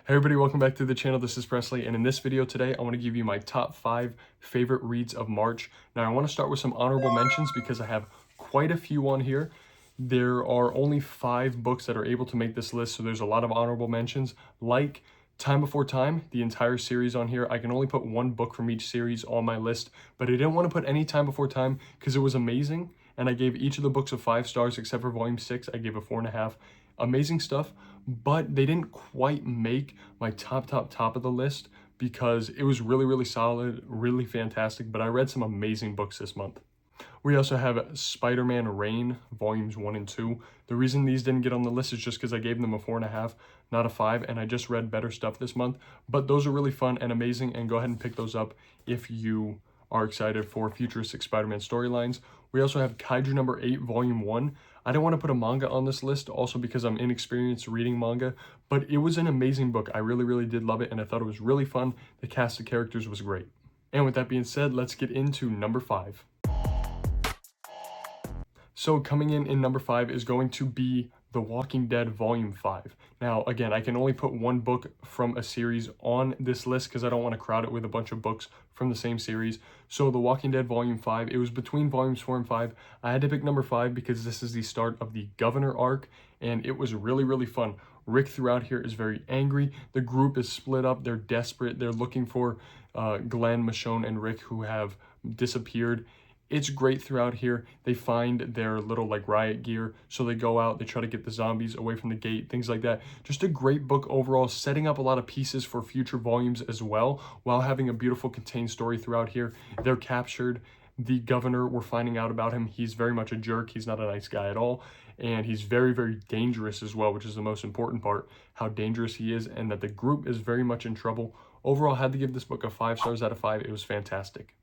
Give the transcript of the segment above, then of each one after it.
Hey everybody, welcome back to the channel. This is Presley, and in this video today, I want to give you my top 5 favorite reads of March. Now, I want to start with some honorable mentions because I have quite a few on here. There are only 5 books that are able to make this list, so there's a lot of honorable mentions, like Time Before Time, the entire series on here. I can only put 1 book from each series on my list, but I didn't want to put any Time Before Time because it was amazing, and I gave each of the books of 5 stars except for volume 6. I gave a 4.5. Amazing stuff, but they didn't quite make my top of the list because it was really solid, really fantastic, but I read some amazing books this month. We also have Spider-Man Reign, volumes 1 and 2. The reason these didn't get on the list is just because I gave them a 4.5, not a 5, and I just read better stuff this month. But those are really fun and amazing, and go ahead and pick those up if you are excited for futuristic Spider-Man storylines. We also have Kaiju number 8, volume 1. I don't want to put a manga on this list, also because I'm inexperienced reading manga, but it was an amazing book. I really did love it, and I thought it was really fun. The cast of characters was great. And with that being said, let's get into number 5. So coming in number 5 is going to be The Walking Dead Volume 5. Now, again, I can only put 1 book from a series on this list because I don't want to crowd it with a bunch of books from the same series. So The Walking Dead Volume 5, it was between volumes 4 and 5. I had to pick number 5 because this is the start of the Governor arc, and it was really fun. Rick throughout here is very angry. The group is split up. They're desperate. They're looking for Glenn, Michonne, and Rick, who have disappeared. It's great throughout here. They find their little riot gear, so they go out, they try to get the zombies away from the gate, things like that. Just a great book overall, setting up a lot of pieces for future volumes as well, while having a beautiful contained story throughout here. They're captured. The governor, we're finding out about him. He's very much a jerk. He's not a nice guy at all. And he's very dangerous as well, which is the most important part, how dangerous he is, and that the group is very much in trouble. Overall, I had to give this book a 5 stars out of 5. It was fantastic.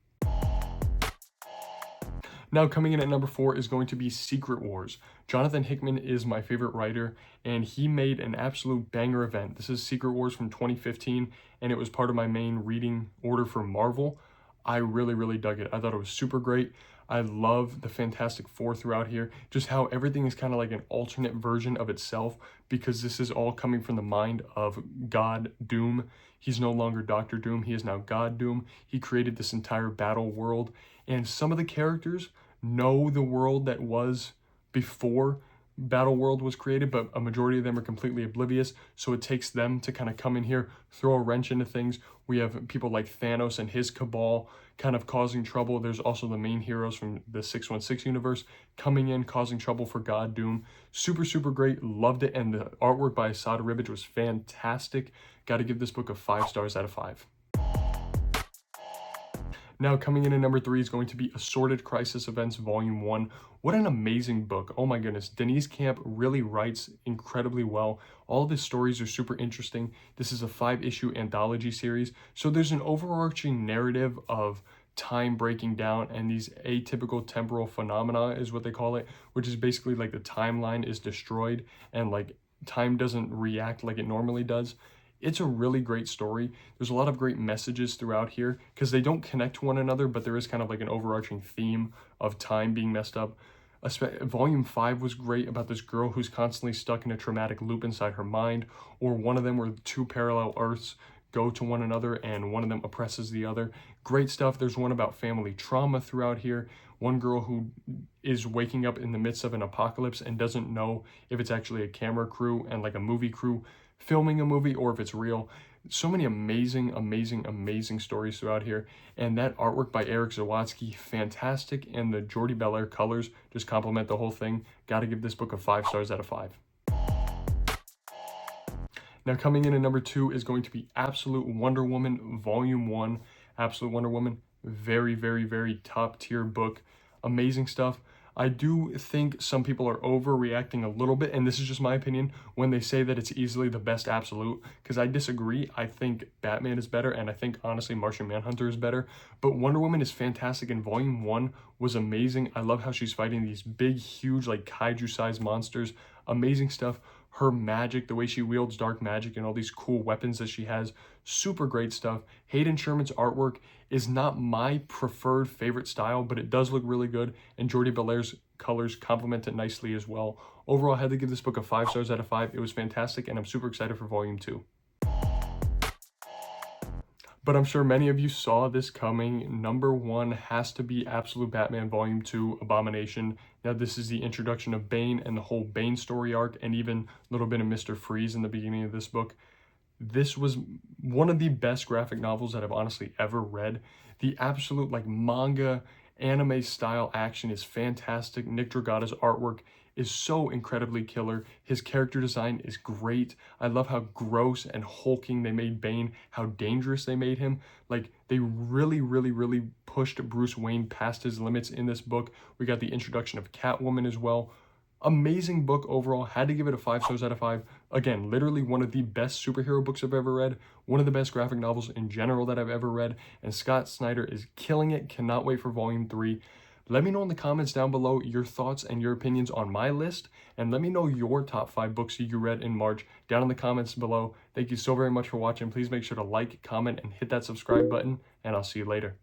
Now, coming in at number 4 is going to be Secret Wars. Jonathan Hickman is my favorite writer, and he made an absolute banger event. This is Secret Wars from 2015, and it was part of my main reading order for Marvel. I really dug it. I thought it was super great. I love the Fantastic Four throughout here, just how everything is kind of like an alternate version of itself, because this is all coming from the mind of God Doom. He's no longer Dr. Doom, he is now God Doom. He created this entire battle world, and some of the characters know the world that was before Battle World was created, but a majority of them are completely oblivious, so it takes them to kind of come in here, throw a wrench into things. We have people like Thanos and his cabal kind of causing trouble. There's also the main heroes from the 616 universe coming in, causing trouble for God Doom. Super great, loved it, and the artwork by Asad Ribic was fantastic. Got to give this book a 5 stars out of 5. Now, coming in at number 3 is going to be Assorted Crisis Events Volume 1. What an amazing book. Oh my goodness. Denise Camp really writes incredibly well. All of his stories are super interesting. This is a 5-issue anthology series. So there's an overarching narrative of time breaking down, and these atypical temporal phenomena is what they call it, which is basically like the timeline is destroyed and time doesn't react like it normally does. It's a really great story. There's a lot of great messages throughout here because they don't connect to one another, but there is kind of like an overarching theme of time being messed up. Volume 5 was great about this girl who's constantly stuck in a traumatic loop inside her mind, or one of them where 2 parallel Earths go to one another and one of them oppresses the other. Great stuff. There's one about family trauma throughout here. One girl who is waking up in the midst of an apocalypse and doesn't know if it's actually a camera crew and like a movie crew filming a movie or if it's real. So many amazing stories throughout here, and that artwork by Eric Zawadzki, fantastic, and the Jordie Bellaire colors just complement the whole thing. Got to give this book a 5 stars out of 5. Now, coming in at number 2 is going to be Absolute Wonder Woman Volume 1. Absolute Wonder Woman, very top tier book. Amazing stuff. I do think some people are overreacting a little bit, and this is just my opinion, when they say that it's easily the best Absolute, because I disagree. I think Batman is better, and I think, honestly, Martian Manhunter is better, but Wonder Woman is fantastic, and Volume 1 was amazing. I love how she's fighting these big, huge, kaiju-sized monsters. Amazing stuff. Her magic, the way she wields dark magic and all these cool weapons that she has, super great stuff. Hayden Sherman's artwork is not my preferred favorite style, but it does look really good, and Jordie Bellaire's colors complement it nicely as well. Overall, I had to give this book a 5 stars out of 5. It was fantastic, and I'm super excited for Volume 2. but I'm sure many of you saw this coming. Number one has to be Absolute Batman Volume 2, Abomination. Now, this is the introduction of Bane and the whole Bane story arc, and even a little bit of Mr. Freeze in the beginning of this book. This was one of the best graphic novels that I've honestly ever read. The absolute like manga anime style action is fantastic. Nick Dragata's artwork is so incredibly killer. His character design is great. I love how gross and hulking they made Bane, how dangerous they made him. Like, they really pushed Bruce Wayne past his limits in this book. We got the introduction of Catwoman as well. Amazing book overall. Had to give it a 5 stars out of 5. Again, literally one of the best superhero books I've ever read. One of the best graphic novels in general that I've ever read. And Scott Snyder is killing it. Cannot wait for Volume 3. Let me know in the comments down below your thoughts and your opinions on my list. And let me know your top 5 books you read in March down in the comments below. Thank you so very much for watching. Please make sure to like, comment, and hit that subscribe button. And I'll see you later.